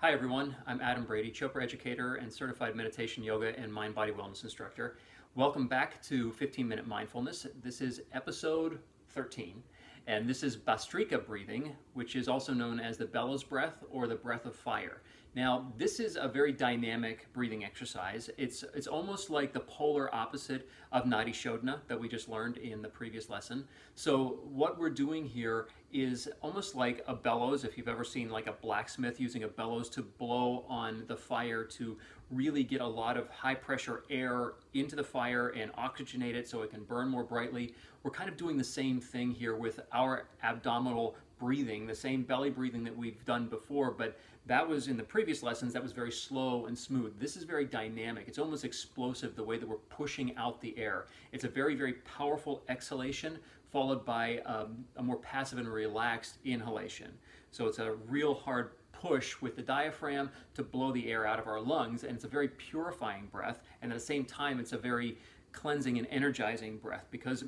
Hi everyone, I'm Adam Brady, Chopra educator and certified meditation, yoga, and mind-body wellness instructor. Welcome back to 15-Minute Mindfulness. This is episode 13, and this is Bhastrika breathing, which is also known as the Bellows breath or the breath of fire. Now, this is a very dynamic breathing exercise. It's almost like the polar opposite of Nadi Shodhana that we just learned in the previous lesson. So what we're doing here is almost like a bellows, if you've ever seen like a blacksmith using a bellows to blow on the fire to really get a lot of high pressure air into the fire and oxygenate it so it can burn more brightly. We're kind of doing the same thing here with our abdominal breathing, the same belly breathing that we've done before, but that was in the previous lessons, that was very slow and smooth. This is very dynamic. It's almost explosive the way that we're pushing out the air. It's a very, very powerful exhalation followed by a more passive and relaxed inhalation. So it's a real hard push with the diaphragm to blow the air out of our lungs, and it's a very purifying breath, and at the same time it's a very cleansing and energizing breath, because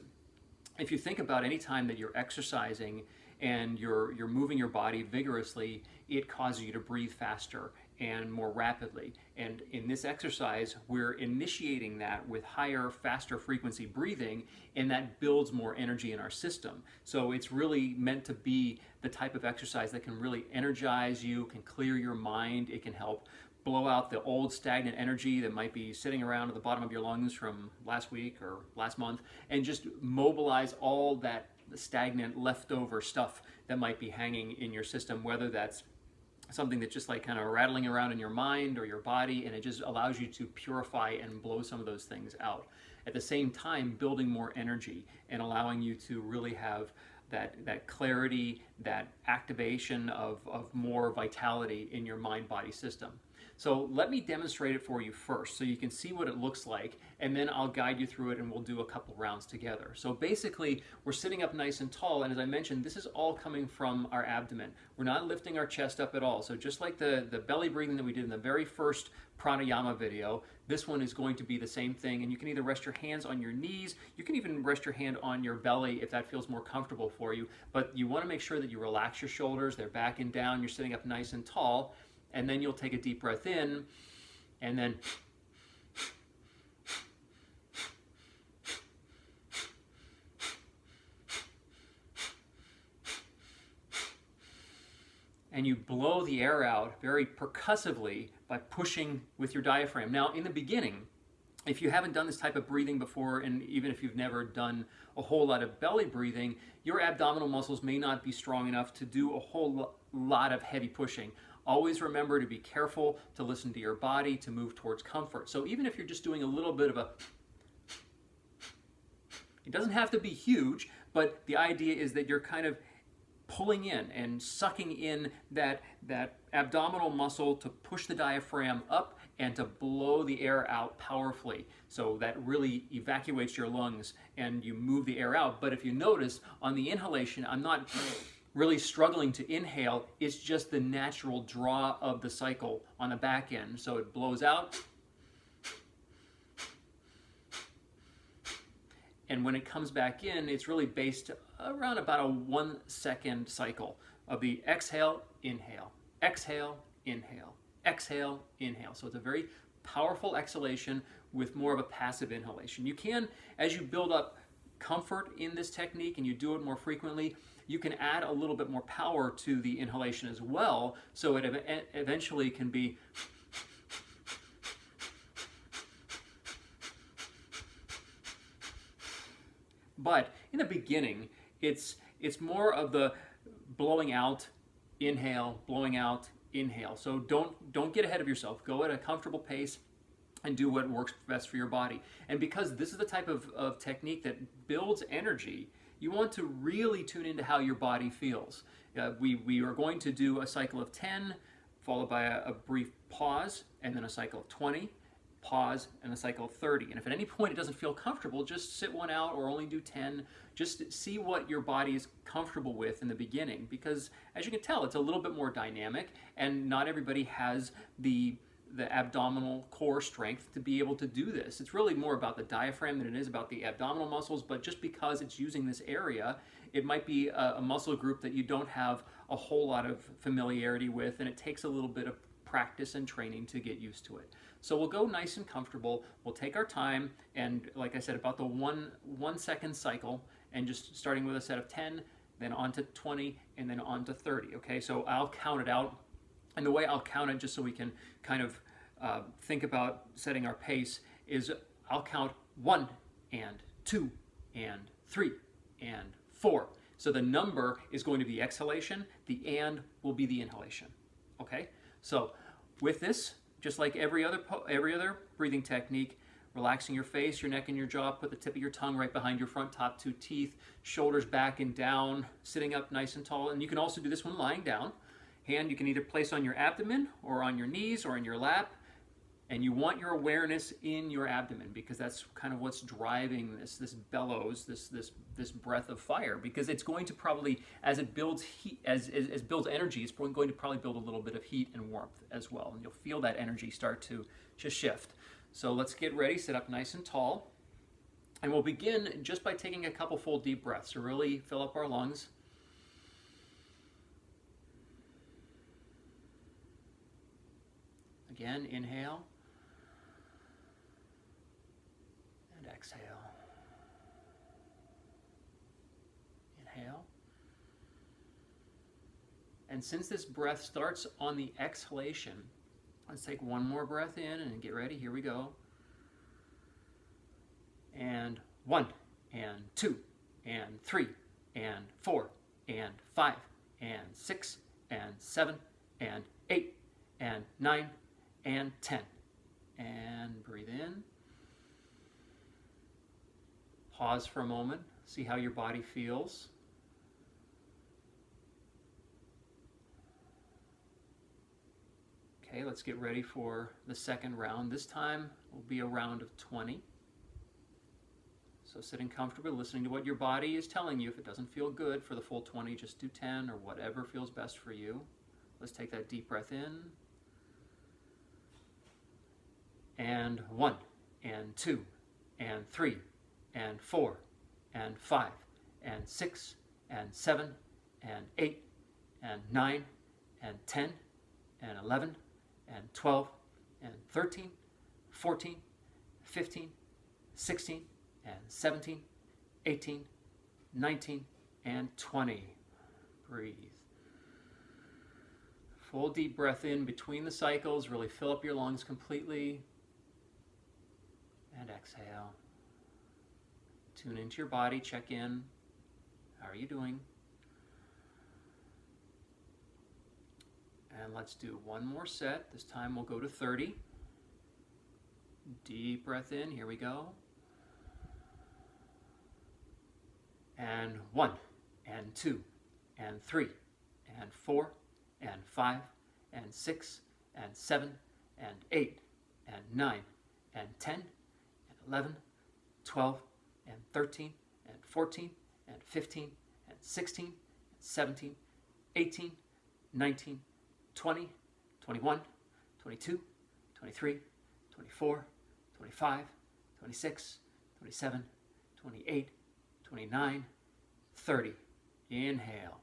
if you think about any time that you're exercising and you're moving your body vigorously, it causes you to breathe faster and more rapidly. And in this exercise, we're initiating that with higher, faster frequency breathing, and that builds more energy in our system. So it's really meant to be the type of exercise that can really energize you, can clear your mind, it can help blow out the old stagnant energy that might be sitting around at the bottom of your lungs from last week or last month, and just mobilize all that stagnant leftover stuff that might be hanging in your system, whether that's something that's just like kind of rattling around in your mind or your body, and it just allows you to purify and blow some of those things out. At the same time, building more energy and allowing you to really have that clarity, that activation of more vitality in your mind-body system. So let me demonstrate it for you first so you can see what it looks like, and then I'll guide you through it and we'll do a couple rounds together. So basically, we're sitting up nice and tall, and as I mentioned, this is all coming from our abdomen. We're not lifting our chest up at all. So just like the belly breathing that we did in the very first pranayama video, this one is going to be the same thing, and you can either rest your hands on your knees, you can even rest your hand on your belly if that feels more comfortable for you, but you want to make sure that you relax your shoulders, they're back and down, you're sitting up nice and tall, and then you'll take a deep breath in, and then and you blow the air out very percussively by pushing with your diaphragm. Now, in the beginning, if you haven't done this type of breathing before, and even if you've never done a whole lot of belly breathing, your abdominal muscles may not be strong enough to do a whole lot of heavy pushing. Always remember to be careful, to listen to your body, to move towards comfort. So even if you're just doing a little bit of it doesn't have to be huge, but the idea is that you're kind of pulling in and sucking in that abdominal muscle to push the diaphragm up and to blow the air out powerfully. So that really evacuates your lungs and you move the air out. But if you notice on the inhalation, I'm not really struggling to inhale, it's just the natural draw of the cycle on the back end. So it blows out, and when it comes back in, it's really based around about a 1 second cycle of the exhale, inhale, exhale, inhale, exhale, inhale. So it's a very powerful exhalation with more of a passive inhalation. You can, as you build up comfort in this technique and you do it more frequently, you can add a little bit more power to the inhalation as well, so it eventually can be but in the beginning, it's more of the blowing out, inhale, blowing out, inhale. So don't get ahead of yourself. Go at a comfortable pace and do what works best for your body. And because this is the type of technique that builds energy, you want to really tune into how your body feels. We are going to do a cycle of 10, followed by a brief pause, and then a cycle of 20, pause, and a cycle of 30. And if at any point it doesn't feel comfortable, just sit one out or only do 10. Just see what your body is comfortable with in the beginning, because as you can tell, it's a little bit more dynamic, and not everybody has the abdominal core strength to be able to do this. It's really more about the diaphragm than it is about the abdominal muscles, but just because it's using this area, it might be a muscle group that you don't have a whole lot of familiarity with, and it takes a little bit of practice and training to get used to it. So we'll go nice and comfortable. We'll take our time, and like I said, about the one second cycle, and just starting with a set of 10, then on to 20, and then on to 30. Okay, so I'll count it out. And the way I'll count it, just so we can kind of think about setting our pace, is I'll count 1 and 2 and 3 and 4. So the number is going to be exhalation, the and will be the inhalation. Okay? So with this, just like every other breathing technique, relaxing your face, your neck, and your jaw, put the tip of your tongue right behind your front top 2 teeth, shoulders back and down, sitting up nice and tall. And you can also do this one lying down. Hand you can either place on your abdomen or on your knees or in your lap. And you want your awareness in your abdomen, because that's kind of what's driving this bellows, this breath of fire, because it's going to probably, as it builds heat, as builds energy, it's going to probably build a little bit of heat and warmth as well. And you'll feel that energy start to shift. So let's get ready, sit up nice and tall. And we'll begin just by taking a couple full deep breaths to really fill up our lungs. Again, inhale. Exhale. Inhale. And since this breath starts on the exhalation, let's take one more breath in and get ready. Here we go. And 1 and 2 and 3 and 4 and 5 and 6 and 7 and 8 and 9 and 10. And breathe in. Pause for a moment, see how your body feels. Okay, let's get ready for the second round. This time will be a round of 20. So sitting comfortably, listening to what your body is telling you. If it doesn't feel good for the full 20, just do 10 or whatever feels best for you. Let's take that deep breath in. And 1 and 2 and 3 and 4 and 5 and 6 and 7 and 8 and 9 and 10 and 11 and 12 and 13, 14, 15, 16 and 17, 18, 19 and 20. Breathe. Full deep breath in between the cycles. Really fill up your lungs completely. And exhale. Tune into your body, check in. How are you doing? And let's do one more set. This time we'll go to 30. Deep breath in, here we go. And 1, and 2, and 3, and 4, and 5, and 6, and 7, and 8, and 9, and 10, and 11, 12, and 13, and 14, and 15, and 16, and 17, 18, 19, 20, 21, 22, 23, 24, 25, 26, 27, 28, 29, 30. Inhale.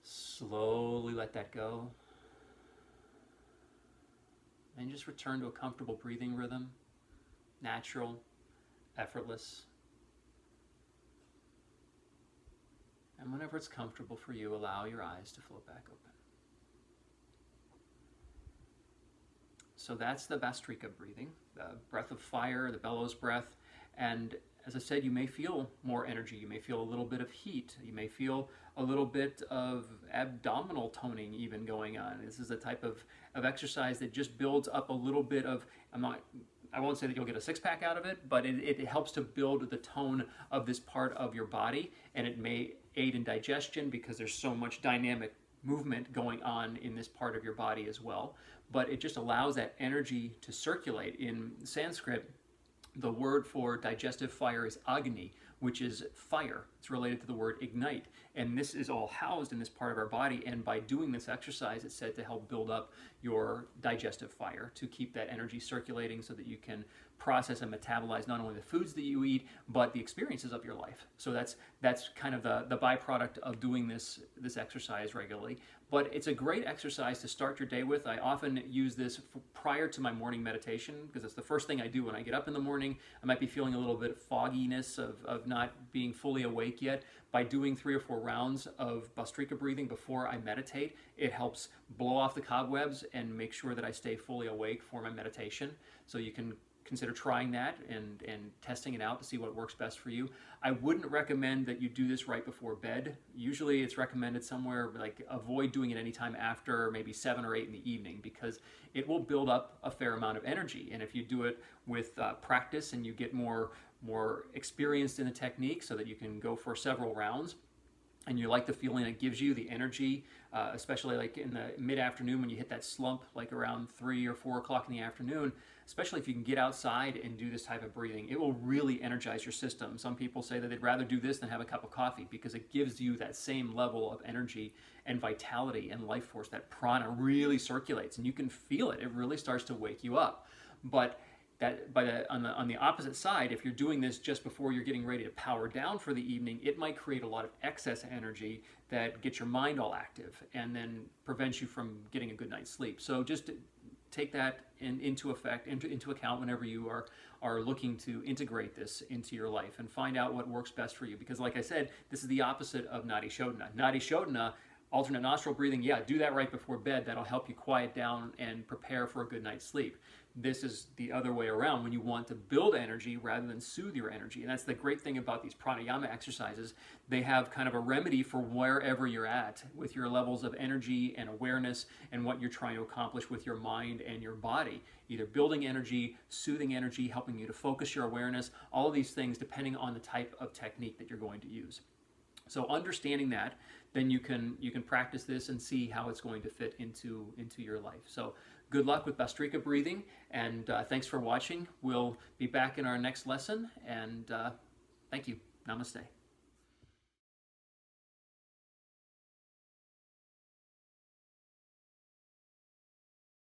Slowly let that go. And just return to a comfortable breathing rhythm. Natural, effortless. And whenever it's comfortable for you, allow your eyes to float back open. So that's the Bhastrika breathing, the breath of fire, the bellows breath. And as I said, you may feel more energy. You may feel a little bit of heat. You may feel a little bit of abdominal toning even going on. This is a type of exercise that just builds up a little bit of, I won't say that you'll get a six-pack out of it, but it helps to build the tone of this part of your body, and it may aid in digestion because there's so much dynamic movement going on in this part of your body as well. But it just allows that energy to circulate. In Sanskrit, the word for digestive fire is Agni, which is fire. It's related to the word ignite. And this is all housed in this part of our body. And by doing this exercise, it's said to help build up your digestive fire, to keep that energy circulating so that you can process and metabolize not only the foods that you eat, but the experiences of your life. So that's kind of the byproduct of doing this exercise regularly. But it's a great exercise to start your day with. I often use this prior to my morning meditation because it's the first thing I do when I get up in the morning. I might be feeling a little bit of fogginess of not being fully awake yet. By doing 3 or 4 rounds of Bhastrika breathing before I meditate, it helps blow off the cobwebs and make sure that I stay fully awake for my meditation. So you can consider trying that and testing it out to see what works best for you. I wouldn't recommend that you do this right before bed. Usually it's recommended somewhere like avoid doing it anytime after maybe 7 or 8 in the evening because it will build up a fair amount of energy. And if you do it with practice and you get more experienced in the technique so that you can go for several rounds, and you like the feeling it gives you, the energy, especially like in the mid-afternoon when you hit that slump, like around 3 or 4 o'clock in the afternoon, especially if you can get outside and do this type of breathing, it will really energize your system. Some people say that they'd rather do this than have a cup of coffee because it gives you that same level of energy and vitality and life force. That prana really circulates and you can feel it. It really starts to wake you up. But on the opposite side, if you're doing this just before you're getting ready to power down for the evening, it might create a lot of excess energy that gets your mind all active and then prevents you from getting a good night's sleep. So just take that into account whenever you are looking to integrate this into your life and find out what works best for you. Because like I said, this is the opposite of Nadi Shodhana. Nadi Shodhana, alternate nostril breathing, yeah, do that right before bed. That'll help you quiet down and prepare for a good night's sleep. This is the other way around when you want to build energy rather than soothe your energy. And that's the great thing about these pranayama exercises. They have kind of a remedy for wherever you're at with your levels of energy and awareness and what you're trying to accomplish with your mind and your body. Either building energy, soothing energy, helping you to focus your awareness, all of these things depending on the type of technique that you're going to use. So understanding that, then you can practice this and see how it's going to fit into your life. So good luck with Bhastrika breathing, and thanks for watching. We'll be back in our next lesson, and thank you. Namaste.